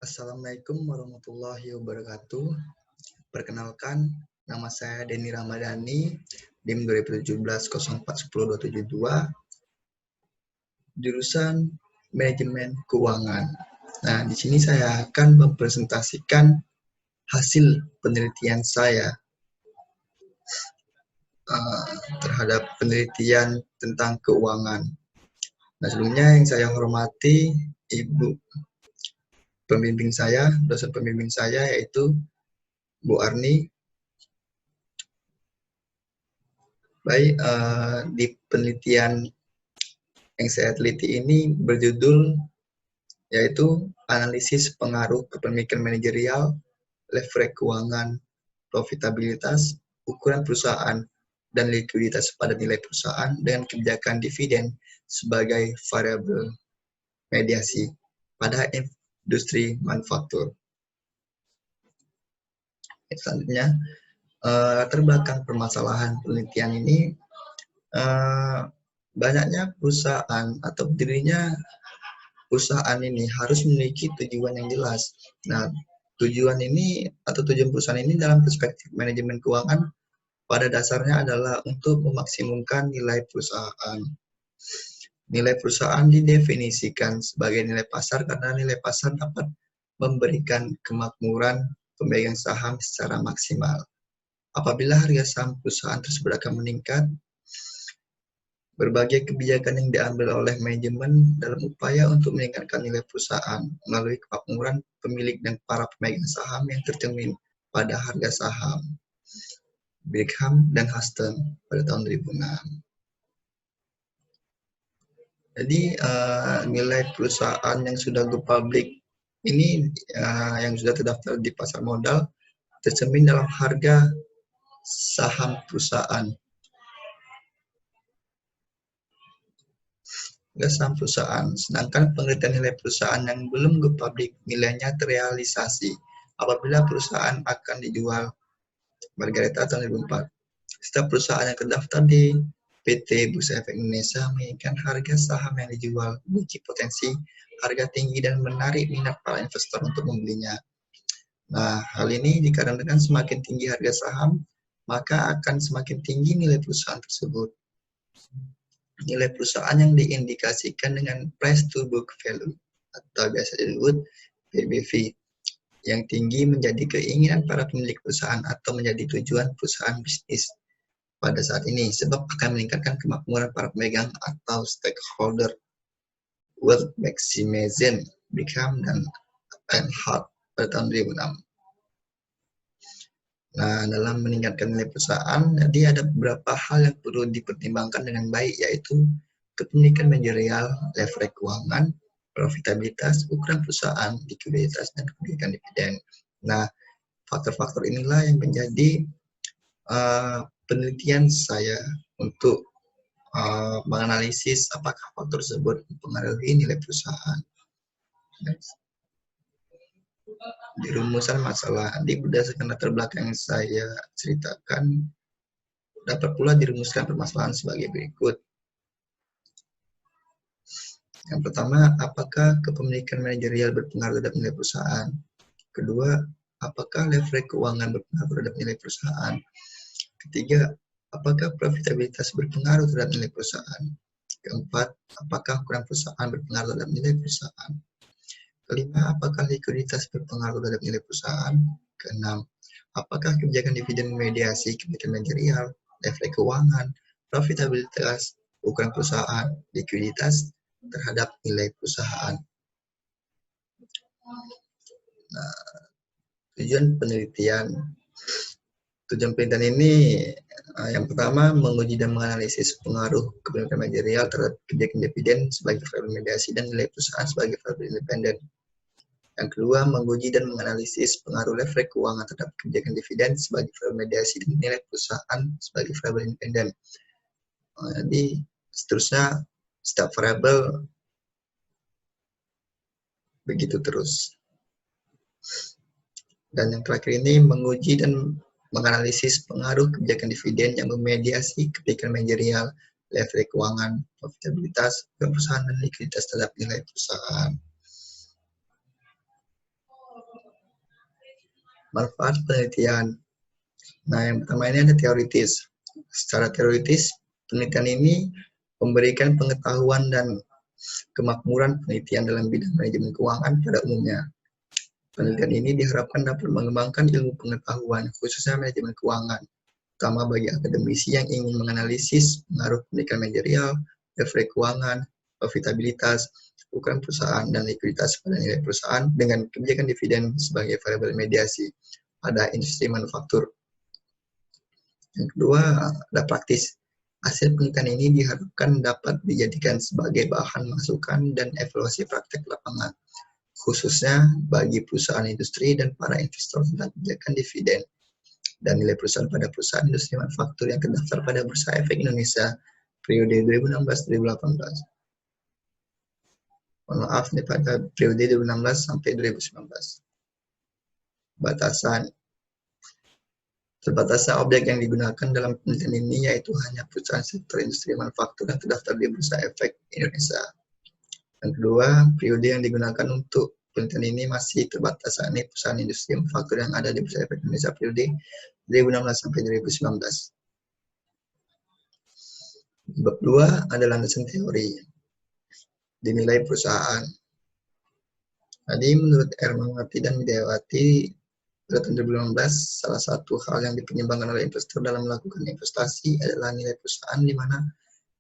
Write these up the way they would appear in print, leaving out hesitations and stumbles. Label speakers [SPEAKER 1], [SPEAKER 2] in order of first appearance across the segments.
[SPEAKER 1] Assalamualaikum warahmatullahi wabarakatuh. Perkenalkan, nama saya Denny Ramadhani, DIM 2017-04-10-272, jurusan Manajemen Keuangan. Nah, di sini saya akan mempresentasikan hasil penelitian saya terhadap penelitian tentang keuangan. Nah, sebelumnya yang saya hormati Ibu pembimbing saya, dosen pembimbing saya yaitu Bu Arni. Baik, di penelitian yang saya teliti ini berjudul yaitu analisis pengaruh kepemilikan manajerial, leverage keuangan, profitabilitas, ukuran perusahaan, dan likuiditas pada nilai perusahaan dengan kebijakan dividen sebagai variabel mediasi pada industri manufaktur. Selanjutnya, latar belakang permasalahan penelitian ini banyaknya perusahaan atau dirinya perusahaan ini harus memiliki tujuan yang jelas. Nah, tujuan ini atau tujuan perusahaan ini dalam perspektif manajemen keuangan pada dasarnya adalah untuk memaksimumkan nilai perusahaan. Nilai perusahaan didefinisikan sebagai nilai pasar karena nilai pasar dapat memberikan kemakmuran pemegang saham secara maksimal. Apabila harga saham perusahaan tersebut akan meningkat, berbagai kebijakan yang diambil oleh manajemen dalam upaya untuk meningkatkan nilai perusahaan melalui kemakmuran pemilik dan para pemegang saham yang tercermin pada harga saham. Brigham dan Huston pada tahun 2006. Jadi nilai perusahaan yang sudah go public ini yang sudah terdaftar di pasar modal tercermin dalam harga saham perusahaan. Saham perusahaan. Sedangkan penelitian nilai perusahaan yang belum go public nilainya terrealisasi apabila perusahaan akan dijual. Margareta tahun 2004. Setiap perusahaan yang terdaftar di PT Bursa Efek Indonesia menginginkan harga saham yang dijual memiliki potensi harga tinggi dan menarik minat para investor untuk membelinya. Nah, hal ini dikarenakan semakin tinggi harga saham, maka akan semakin tinggi nilai perusahaan tersebut. Nilai perusahaan yang diindikasikan dengan price to book value atau biasa disebut PBV yang tinggi menjadi keinginan para pemilik perusahaan atau menjadi tujuan perusahaan bisnis pada saat ini sebab akan meningkatkan kemakmuran para pemegang atau stakeholder. Wealth maximization Brigham dan Hart pada tahun 2006. Nah, dalam meningkatkan nilai perusahaan, jadi ada beberapa hal yang perlu dipertimbangkan dengan baik, yaitu kepemilikan manajerial, leverage keuangan, profitabilitas, ukuran perusahaan, likuiditas, dan kepemilikan dividen. Nah, faktor-faktor inilah yang menjadi penelitian saya untuk menganalisis apakah faktor tersebut mempengaruhi nilai perusahaan. Di rumusan masalah, berdasarkan latar belakang yang saya ceritakan, dapat pula dirumuskan permasalahan sebagai berikut. Yang pertama, apakah kepemilikan manajerial berpengaruh terhadap nilai perusahaan? Kedua, apakah leverage keuangan berpengaruh terhadap nilai perusahaan? Ketiga, apakah profitabilitas berpengaruh terhadap nilai perusahaan? Keempat, apakah ukuran perusahaan berpengaruh terhadap nilai perusahaan? Kelima, apakah likuiditas berpengaruh terhadap nilai perusahaan? Keenam, apakah kebijakan dividen memediasi kepemilikan manajerial, leverage keuangan, profitabilitas, ukuran perusahaan, likuiditas terhadap nilai perusahaan? Nah, tujuan penelitian ini yang pertama menguji dan menganalisis pengaruh kepemilikan manajerial terhadap kebijakan dividen sebagai variabel mediasi dan nilai perusahaan sebagai variabel independen. Yang kedua, menguji dan menganalisis pengaruh leverage keuangan terhadap kebijakan dividen sebagai variabel mediasi dan nilai perusahaan sebagai variabel independen. Jadi seterusnya setiap variabel begitu terus. Dan yang terakhir ini menguji dan menganalisis pengaruh kebijakan dividen yang memediasi kepemilikan manajerial, leverage keuangan, profitabilitas perusahaan dan likuiditas terhadap nilai perusahaan. Manfaat penelitian. Nah, yang pertama ini ada teoritis. Secara teoritis, penelitian ini memberikan pengetahuan dan kemakmuran penelitian dalam bidang manajemen keuangan pada umumnya. Penelitian ini diharapkan dapat mengembangkan ilmu pengetahuan, khususnya manajemen keuangan, terutama bagi akademisi yang ingin menganalisis pengaruh pendidikan manajerial, efek keuangan, profitabilitas, ukuran perusahaan, dan likuiditas pada nilai perusahaan dengan kebijakan dividen sebagai variabel mediasi pada industri manufaktur. Yang kedua, ada praktis. Hasil penelitian ini diharapkan dapat dijadikan sebagai bahan masukan dan evaluasi praktek lapangan, khususnya bagi perusahaan industri dan para investor tentang kebijakan dividen dan nilai perusahaan pada perusahaan industri manufaktur yang terdaftar pada Bursa Efek Indonesia periode 2016-2018. Mohon maaf, ini pada periode 2016 sampai 2019. Batasan. Terbatasnya objek yang digunakan dalam penelitian ini yaitu hanya perusahaan sektor industri manufaktur yang terdaftar di Bursa Efek Indonesia. Yang kedua, periode yang digunakan untuk penelitian ini masih terbatas, yakni perusahaan industri manufaktur yang ada di Bursa Efek Indonesia periode 2016 sampai 2019. Bab 2 adalah landasan teori. Dinilai perusahaan. Tadi menurut Ermawati dan Widiawati, pada tahun 2016, salah satu hal yang dipertimbangkan oleh investor dalam melakukan investasi adalah nilai perusahaan di mana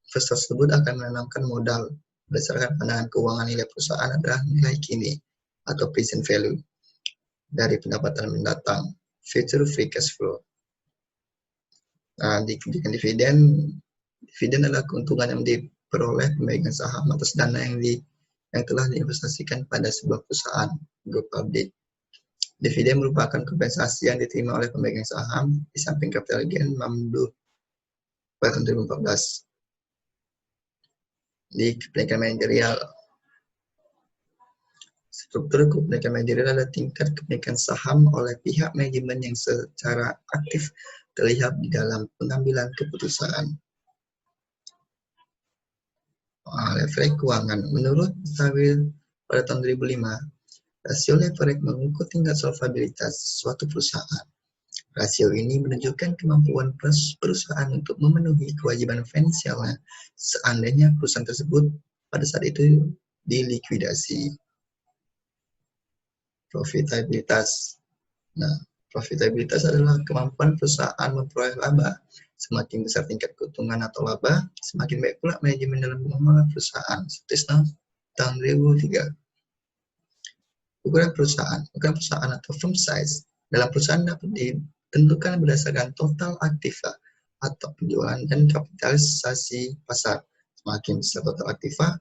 [SPEAKER 1] investor tersebut akan menanamkan modal. Berdasarkan pandangan keuangan, nilai perusahaan adalah nilai kini atau present value dari pendapatan mendatang, future free cash flow. Nah, di kebijakan dividen, dividen adalah keuntungan yang diperoleh pemegang saham atas dana yang telah diinvestasikan pada sebuah perusahaan go public. Dividen merupakan kompensasi yang diterima oleh pemegang saham di samping capital gain mamdu pada tahun 2014. Di kepemilikan manajerial, struktur kepemilikan manajerial adalah tingkat kepemilikan saham oleh pihak manajemen yang secara aktif terlihat di dalam pengambilan keputusan. Leverage keuangan. Menurut Tawil pada tahun 2005, rasio leverage mengukur tingkat solvabilitas suatu perusahaan. Rasio ini menunjukkan kemampuan perusahaan untuk memenuhi kewajiban finansialnya seandainya perusahaan tersebut pada saat itu dilikuidasi. Profitabilitas. Nah, profitabilitas adalah kemampuan perusahaan memperoleh laba. Semakin besar tingkat keuntungan atau laba, semakin baik pula manajemen dalam mengelola perusahaan. Seperti tahun 2003. Ukuran perusahaan atau firm size dalam perusahaan dapat ditentukan berdasarkan total aktiva atau penjualan dan kapitalisasi pasar. Semakin besar total aktiva,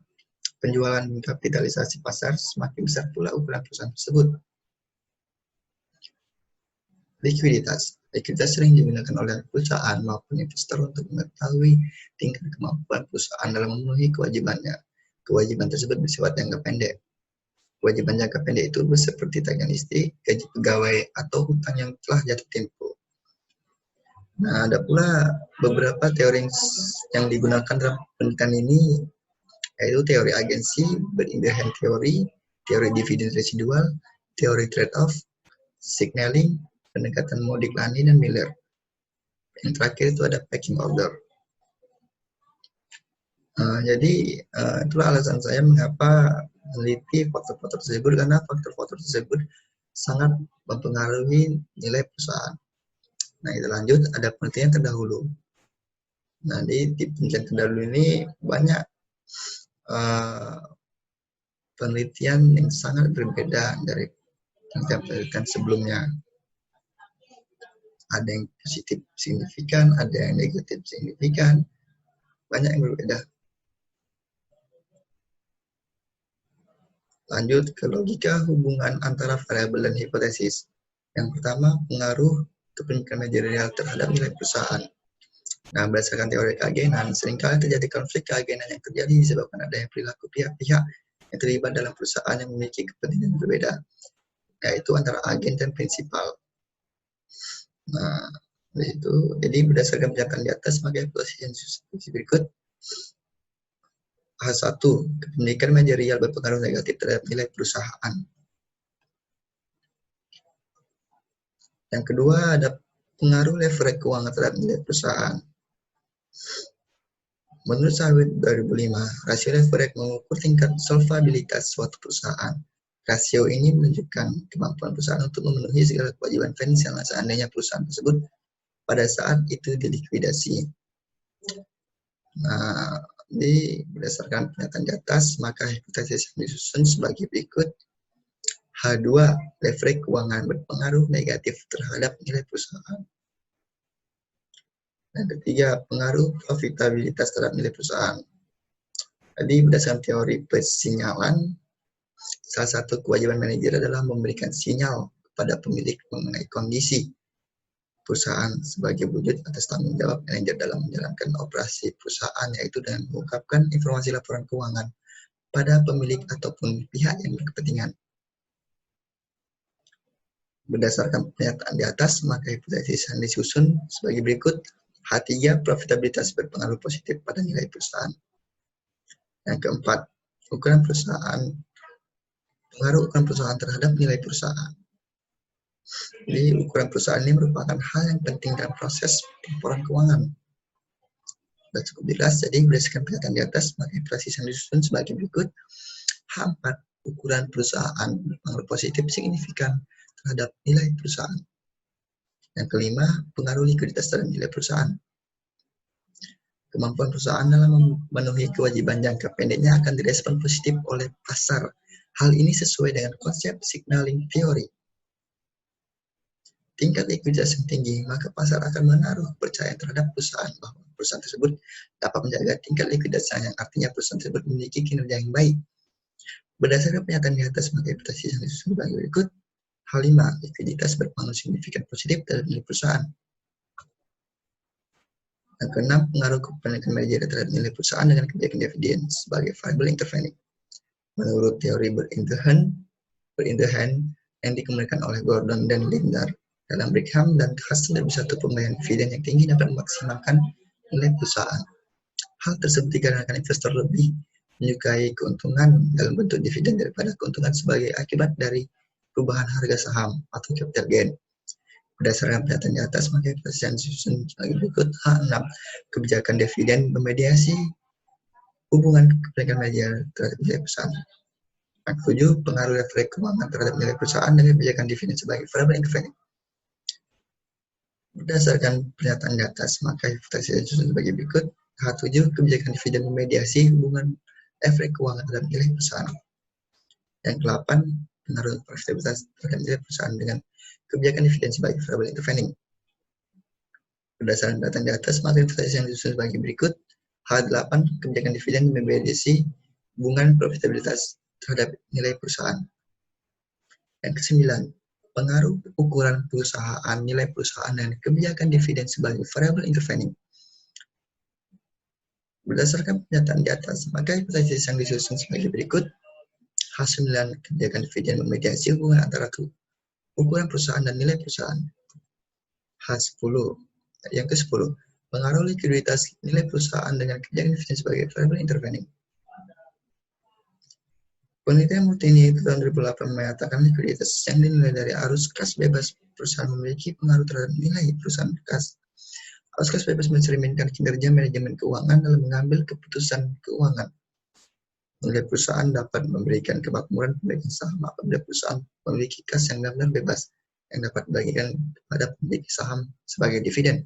[SPEAKER 1] penjualan dan kapitalisasi pasar, semakin besar pula ukuran perusahaan tersebut. Likuiditas. Likuiditas sering digunakan oleh perusahaan maupun investor untuk mengetahui tingkat kemampuan perusahaan dalam memenuhi kewajibannya. Kewajiban tersebut bersifat jangka pendek. Kewajiban jangka pendek itu seperti tagihan listrik, gaji pegawai, atau hutang yang telah jatuh tempo. Nah, ada pula beberapa teori yang digunakan dalam penelitian ini, yaitu teori agensi, berindian teori, teori dividen residual, teori trade-off, signaling, pendekatan Modigliani dan Miller. Yang terakhir itu ada pecking order. Jadi itulah alasan saya mengapa meneliti faktor-faktor tersebut, karena faktor-faktor tersebut sangat mempengaruhi nilai perusahaan. Nah, kita lanjut, ada penelitian terdahulu. Nah, di penelitian terdahulu ini banyak penelitian yang sangat berbeda dari penelitian sebelumnya. Ada yang positif signifikan, ada yang negatif signifikan, banyak yang berbeda. Lanjut ke logika hubungan antara variabel dan hipotesis. Yang pertama, pengaruh kepemilikan manajerial terhadap nilai perusahaan. Nah, berdasarkan teori keagenan, seringkali terjadi konflik keagenan yang terjadi disebabkan adanya perilaku pihak-pihak yang terlibat dalam perusahaan yang memiliki kepentingan berbeda, yaitu antara agen dan prinsipal. Nah, dari itu, jadi berdasarkan pernyataan di atas, maka posisi yang berikut. H1, kepemilikan manajerial berpengaruh negatif terhadap nilai perusahaan. Yang kedua ada pengaruh leverage keuangan terhadap nilai perusahaan. Menurut Sawit 2005, rasio leverage mengukur tingkat solvabilitas suatu perusahaan. Rasio ini menunjukkan kemampuan perusahaan untuk memenuhi segala kewajiban finansial seandainya perusahaan tersebut pada saat itu dilikuidasi. Nah, berdasarkan pernyataan di atas, maka hipotesis yang disusun sebagai berikut. H2, leverage keuangan berpengaruh negatif terhadap nilai perusahaan. Dan ketiga, pengaruh profitabilitas terhadap nilai perusahaan. Jadi berdasarkan teori persinyalan, salah satu kewajiban manajer adalah memberikan sinyal kepada pemilik mengenai kondisi perusahaan sebagai wujud atas tanggung jawab manajer dalam menjalankan operasi perusahaan, yaitu dengan mengungkapkan informasi laporan keuangan pada pemilik ataupun pihak yang berkepentingan. Berdasarkan pernyataan di atas, maka hipotesis yang disusun sebagai berikut. H3, profitabilitas berpengaruh positif pada nilai perusahaan. Yang keempat, pengaruh ukuran perusahaan terhadap nilai perusahaan. Jadi, ukuran perusahaan ini merupakan hal yang penting dalam proses laporan keuangan. Sudah cukup jelas, jadi berdasarkan pernyataan di atas, maka hipotesis yang disusun sebagai berikut. H4, ukuran perusahaan berpengaruh positif signifikan terhadap nilai perusahaan. Yang kelima, pengaruh likuiditas terhadap nilai perusahaan. Kemampuan perusahaan dalam memenuhi kewajiban jangka pendeknya akan direspon positif oleh pasar. Hal ini sesuai dengan konsep signaling theory. Tingkat likuiditas yang tinggi, maka pasar akan menaruh kepercayaan terhadap perusahaan bahwa perusahaan tersebut dapat menjaga tingkat likuiditas yang artinya perusahaan tersebut memiliki kinerja yang baik. Berdasarkan pernyataan di atas, maka hipotesis yang disusun sebagai berikut. H5, likuiditas berpengaruh signifikan positif terhadap nilai perusahaan. Yang keenam, pengaruh kepemilikan manajer terhadap nilai perusahaan dengan kebijakan dividen sebagai variable intervening. Menurut teori Berinterhand yang dikemukakan oleh Gordon dan Lindner dalam Brigham dan hasil dari satu pembayaran dividen yang tinggi dapat memaksimalkan nilai perusahaan. Hal tersebut dikarenakan investor lebih menyukai keuntungan dalam bentuk dividen daripada keuntungan sebagai akibat dari perubahan harga saham atau capital gain. Berdasarkan pernyataan di atas, maka hipotesis yang disusun sebagai berikut. H6, kebijakan dividen memediasi hubungan kepemilikan manajer terhadap nilai perusahaan. Yang ketujuh, pengaruh leverage keuangan terhadap nilai perusahaan dengan kebijakan dividen sebagai variable intervening. Berdasarkan pernyataan di atas, maka hipotesis yang disusun sebagai berikut. H7, kebijakan dividen memediasi hubungan leverage keuangan terhadap nilai perusahaan. Yang ke-8, pengaruh profitabilitas terhadap nilai perusahaan dengan kebijakan dividen sebagai variable intervening. Berdasarkan data di atas, maka hipotesis yang disusun sebagai berikut. H8, kebijakan dividen memediasi hubungan profitabilitas terhadap nilai perusahaan. Yang ke-9, pengaruh ukuran perusahaan, nilai perusahaan, dan kebijakan dividen sebagai variable intervening. Berdasarkan pernyataan di atas, maka hipotesis yang disusun sebagai berikut. H9, kebijakan dividen memediasi hubungan antara ukuran perusahaan dan nilai perusahaan. H10, yang ke-10, pengaruh likuiditas nilai perusahaan dengan kebijakan dividen sebagai variable intervening. Penelitian Multini tahun 2008 menyatakan likuiditas yang dinilai dari arus kas bebas perusahaan memiliki pengaruh terhadap nilai perusahaan kas. Arus kas bebas mencerminkan kinerja manajemen keuangan dalam mengambil keputusan keuangan. Nilai perusahaan dapat memberikan kemakmuran pemilikan saham apabila perusahaan memiliki kas yang benar-benar bebas yang dapat dibagikan kepada pemilik saham sebagai dividen.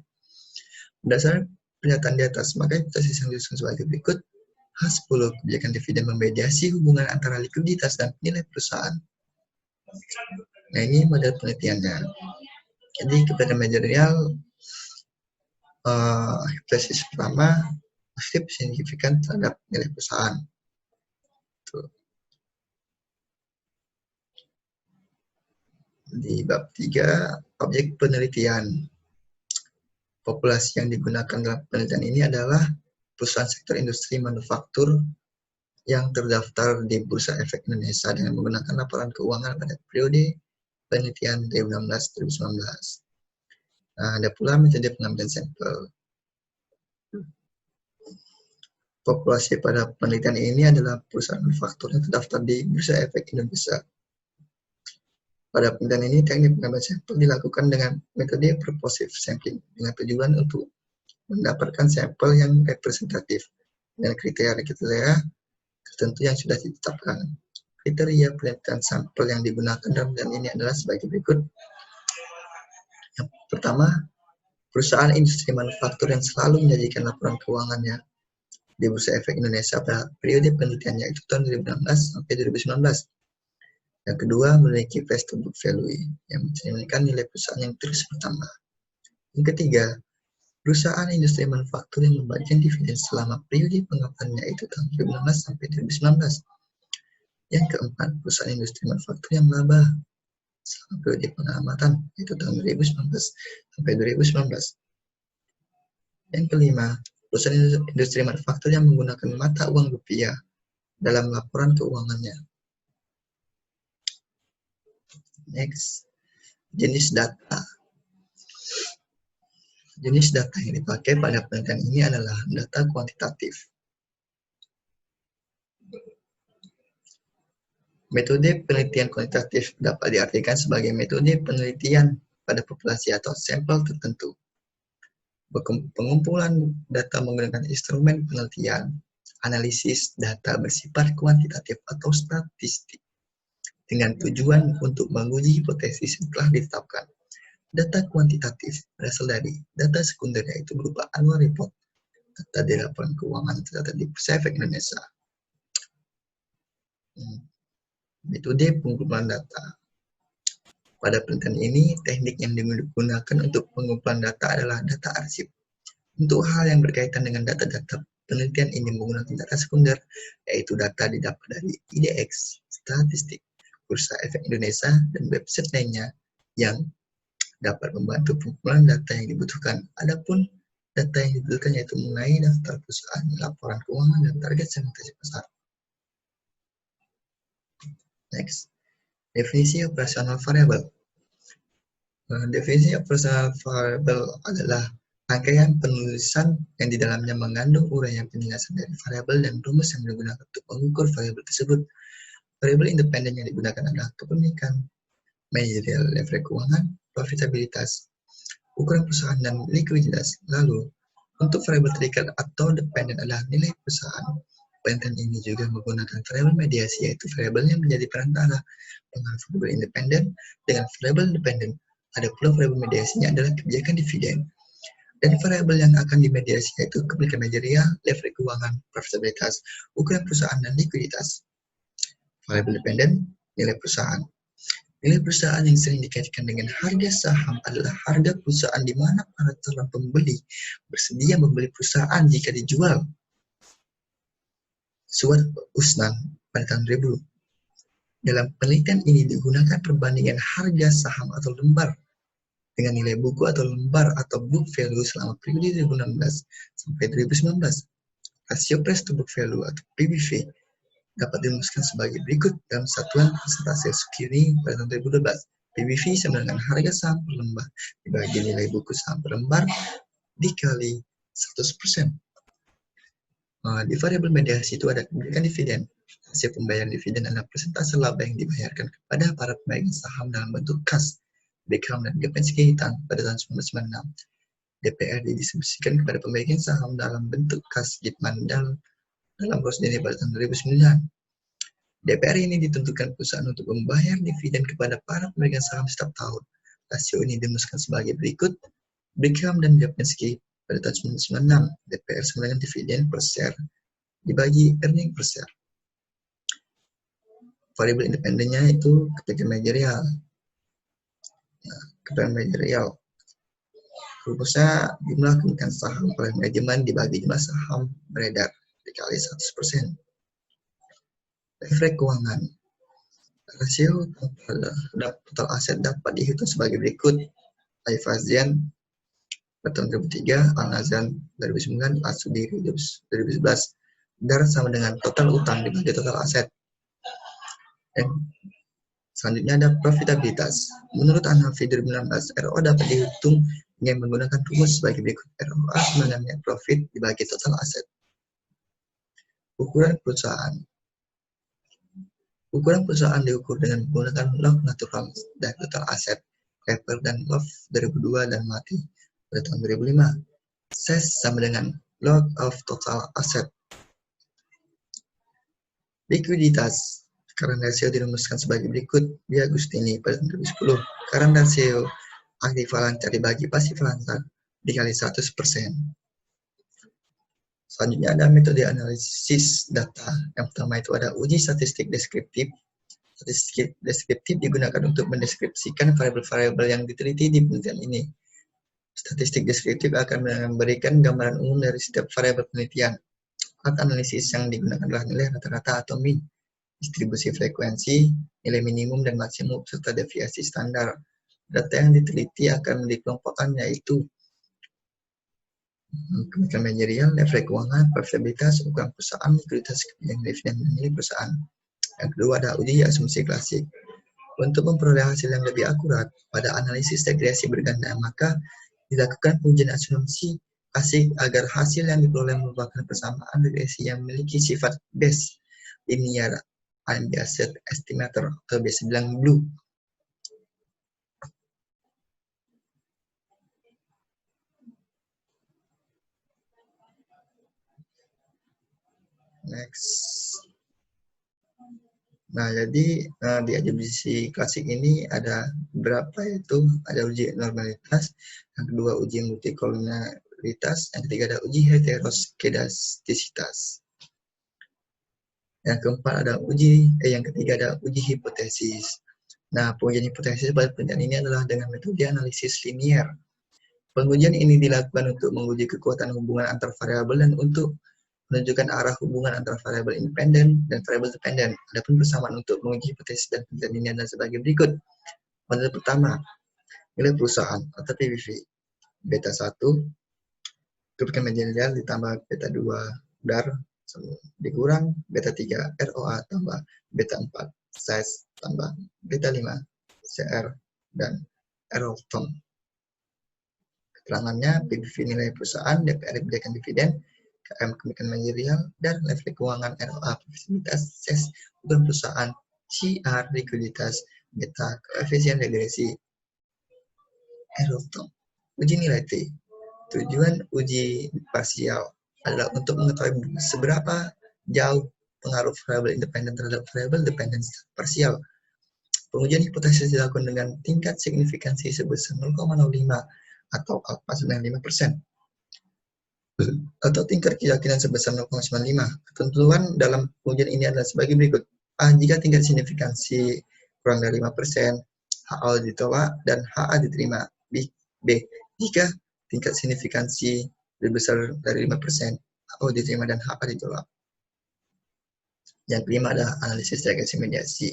[SPEAKER 1] Berdasarkan pernyataan di atas, maka hipotesis yang disusun sebagai berikut. H10, kebijakan dividen memediasi hubungan antara likuiditas dan nilai perusahaan. Nah, ini model penelitiannya. Jadi kebijakan manajerial hipotesis pertama positif signifikan terhadap nilai perusahaan. Di bab 3, objek penelitian. Populasi yang digunakan dalam penelitian ini adalah perusahaan sektor industri manufaktur yang terdaftar di Bursa Efek Indonesia dengan menggunakan laporan keuangan pada periode penelitian 2016-2019. Nah, ada pula metode pengambilan sampel. Populasi pada penelitian ini adalah perusahaan manufaktur yang terdaftar di Bursa Efek Indonesia. Pada penelitian ini, teknik pengambilan sampel dilakukan dengan metode purposive sampling dengan tujuan untuk mendapatkan sampel yang representatif dengan kriteria-kriteria tertentu yang sudah ditetapkan. Kriteria penelitian sampel yang digunakan dalam penelitian ini adalah sebagai berikut. Yang pertama, perusahaan industri manufaktur yang selalu menyajikan laporan keuangannya di Bursa Efek Indonesia pada periode penelitiannya itu tahun 2016 sampai 2019. Yang kedua, memiliki price to book value yang mencerminkan nilai perusahaan yang terus bertambah. Yang ketiga, perusahaan industri manufaktur yang membagikan dividen selama periode pengamatan yaitu tahun 2016 sampai 2019. Yang keempat, perusahaan industri manufaktur yang laba selama periode pengamatan yaitu tahun 2019 sampai 2019. Yang kelima, perusahaan industri manufaktur yang menggunakan mata uang rupiah dalam laporan keuangannya. Next, jenis data. Jenis data yang dipakai pada penelitian ini adalah data kuantitatif. Metode penelitian kuantitatif dapat diartikan sebagai metode penelitian pada populasi atau sampel tertentu. Pengumpulan data menggunakan instrumen penelitian, analisis data bersifat kuantitatif atau statistik, dengan tujuan untuk menguji hipotesis yang telah ditetapkan. Data kuantitatif berasal dari data sekunder yaitu berupa annual report, data di laporan keuangan tercatat di Bursa Efek Indonesia. Metode pengumpulan data. Pada penelitian ini, teknik yang digunakan untuk pengumpulan data adalah data arsip. Untuk hal yang berkaitan dengan data-data, penelitian ini menggunakan data sekunder, yaitu data didapat dari IDX, statistik, Bursa Efek Indonesia, dan website lainnya yang dapat membantu pengumpulan data yang dibutuhkan. Adapun data yang dibutuhkan yaitu mengenai daftar perusahaan, laporan keuangan, dan target segmentasi pasar. Next, definisi operasional variabel. Definisi operasional variabel adalah rangkaian penulisan yang di dalamnya mengandung uraian penjelasan dari variabel dan rumus yang digunakan untuk mengukur variabel tersebut. Variabel independen yang digunakan adalah kepemilikan, manajerial leverage keuangan, profitabilitas, ukuran perusahaan, dan likuiditas. Lalu, untuk variabel terikat atau dependen adalah nilai perusahaan. Penelitian ini juga menggunakan variabel mediasi, yaitu variabel yang menjadi perantara pengaruh variabel independen dengan variabel dependen. Ada pula variabel mediasinya adalah kebijakan dividen. Dan variabel yang akan dimediasi yaitu kepemilikan manajerial, leverage keuangan, profitabilitas, ukuran perusahaan, dan likuiditas. Variabel dependen, nilai perusahaan. Nilai perusahaan yang sering dikaitkan dengan harga saham adalah harga perusahaan di mana para calon pembeli bersedia membeli perusahaan jika dijual. Suat Usnan pada tahun 2000. Dalam penelitian ini digunakan perbandingan harga saham atau lembar dengan nilai buku atau lembar atau book value selama periode 2016 sampai 2019. Rasio price to book value atau PBV dapat dirumuskan sebagai berikut dalam satuan persentase sekiri pada tahun 2012. PBV sama dengan harga saham per lembar dibagi nilai buku saham per lembar dikali 100%. Di variabel mediasi itu ada kebijakan dividen. Hasil pembayaran dividen adalah persentase laba yang dibayarkan kepada para pemegang saham dalam bentuk kas, Beckham dan Gepensky hitam pada tahun 1996. DPR didistribusikan kepada pemegang saham dalam bentuk kas Gitman dalam Rosdeni pada tahun 2009. DPR ini ditentukan perusahaan untuk membayar dividen kepada para pemegang saham setiap tahun. Rasio ini dirumuskan sebagai berikut. Beckham dan Gepensky pada tahun 1996, DPR sama dengan dividen per share dibagi earning per share. Variabel independennya itu kebijakan manajerial. Kebijakan manajerial. Rumusnya jumlah kepemilikan saham oleh manajemen dibagi jumlah saham beredar dikali 100%. Leverage keuangan. Rasio total aset dapat dihitung sebagai berikut. Aifazian pada tahun 2003, Al-Nazan 2009, Al-Sudiri 2011. Darat sama dengan total utang dibagi total aset. Dan selanjutnya ada profitabilitas. Menurut Hanafi 2016, ROA dapat dihitung dengan menggunakan rumus sebagai berikut. ROA sama dengan net profit dibagi total aset. Ukuran perusahaan. Ukuran perusahaan diukur dengan menggunakan log natural dan total aset, Kepler dan Love 2002 dan Mati pada tahun 2005. Size sama dengan log of total asset. Likuiditas. Current ratio dirumuskan sebagai berikut. Di Agustini pada tahun 2010. Current ratio aktif lancar dibagi pasif lancar dikali 100%. Selanjutnya ada metode analisis data. Yang pertama itu ada uji statistik deskriptif. Statistik deskriptif digunakan untuk mendeskripsikan variabel-variabel yang diteliti di penelitian ini. Statistik deskriptif akan memberikan gambaran umum dari setiap variabel penelitian. Alat analisis yang digunakan adalah nilai rata-rata atau mean, distribusi frekuensi, nilai minimum dan maksimum, serta deviasi standar. Data yang diteliti akan dikelompokkan yaitu kemungkinan manajerial, level keuangan, profitabilitas, ukuran perusahaan, likuiditas, kebijakan dividen, dan nilai perusahaan. Yang kedua ada uji asumsi klasik. Untuk memperoleh hasil yang lebih akurat pada analisis regresi berganda, maka dilakukan pengujian asumsi klasik agar hasil yang diperoleh merupakan persamaan regresi yang memiliki sifat Bayes linear unbiased estimator atau biasa bilang BLUE. Next. Nah, jadi di asumsi klasik ini ada berapa, yaitu ada uji normalitas, yang kedua uji multikolonialitas, yang ketiga ada uji heteroskedastisitas. Yang keempat ada yang ketiga ada uji hipotesis. Nah, pengujian hipotesis pada penelitian ini adalah dengan metode analisis linier. Pengujian ini dilakukan untuk menguji kekuatan hubungan antar variabel dan untuk menunjukkan arah hubungan antara variabel independen dan variabel dependen. Adapun persamaan untuk menguji hipotesis dan penelitian ini adalah sebagai berikut. Model pertama, nilai perusahaan atau PBV. Beta 1, kebijakan manajerial ditambah beta 2, DAR, dikurang beta 3, ROA tambah beta 4, size tambah beta 5, CR, dan error term. Keterangannya, PBV nilai perusahaan, DPR kebijakan dividen, KM kemungkinan manajerial, dan level keuangan, ROA profitabilitas, ses ukuran perusahaan, CR likuiditas, beta koefisien regresi, error term. Uji nilai T. Tujuan uji parsial adalah untuk mengetahui seberapa jauh pengaruh variabel independen terhadap variabel dependen parsial. Pengujian hipotesis dilakukan dengan tingkat signifikansi sebesar 0,05 atau alfa 95%. Atau tingkat keyakinan sebesar 0,95. Ketentuan dalam pengujian ini adalah sebagai berikut. A. Jika tingkat signifikansi kurang dari 5%, HA ditolak dan HA diterima. B. Jika tingkat signifikansi lebih besar dari 5%, HA diterima dan HA ditolak. Yang kelima adalah analisis regresi mediasi.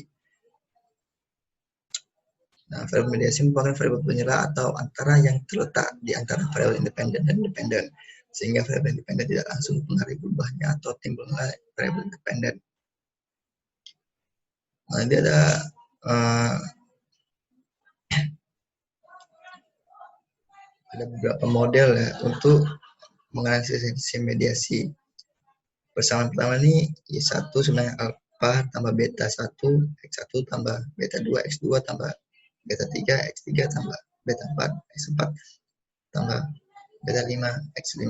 [SPEAKER 1] Nah, variabel mediasi merupakan variabel penyerah atau antara yang terletak di antara variabel independen dan dependen, sehingga variabel independen tidak langsung mempengaruhi berubahnya atau timbulnya variabel independen. Nah, ini ada beberapa model ya untuk menganalisis mediasi. Persamaan pertama ini Y1 sebenarnya alfa tambah beta 1, X1 tambah beta 2, X2 tambah beta 3, X3 tambah beta 4, X4 tambah beta 5, X5.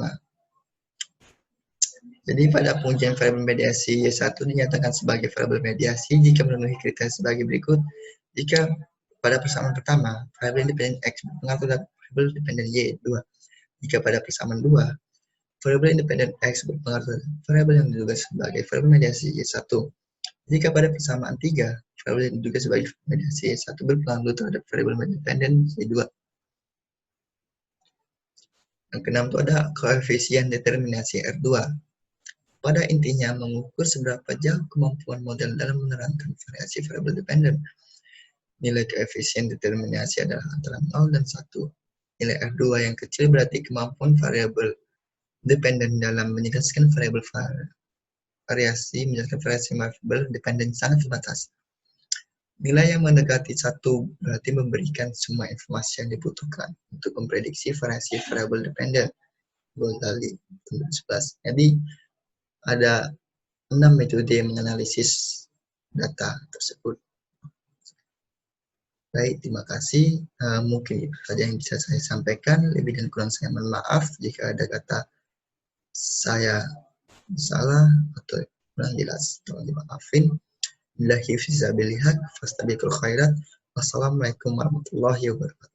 [SPEAKER 1] Jadi pada pengujian variabel mediasi Y1 dinyatakan sebagai variabel mediasi jika memenuhi kriteria sebagai berikut. Jika pada persamaan pertama, variabel independen X berpengaruh terhadap variabel independen Y2. Jika pada persamaan 2, variabel independen X berpengaruh terhadap variabel yang diduga sebagai variabel mediasi Y1. Jika pada persamaan 3, variabel yang diduga sebagai mediasi Y1 berpengaruh terhadap variabel independen Y2. Yang keenam itu ada koefisien determinasi R2. Pada intinya mengukur seberapa jauh kemampuan model dalam menerangkan variasi variabel dependen. Nilai koefisien determinasi adalah antara 0 dan 1. Nilai R2 yang kecil berarti kemampuan variabel dependen dalam menjelaskan variabel variasi variabel dependen sangat terbatas. Nilai yang mendekati 1 berarti memberikan semua informasi yang dibutuhkan untuk memprediksi variasi variabel dependen. Golali 11. Jadi ada 6 metode menganalisis data tersebut. Baik, terima kasih. Mungkin itu saja yang bisa saya sampaikan. Lebih dan kurang saya mohon maaf jika ada kata saya salah atau kurang jelas. Tolong dimaafin. Billahi fi sabilillah fastabiqul khairat. Wassalamualaikum warahmatullahi wabarakatuh.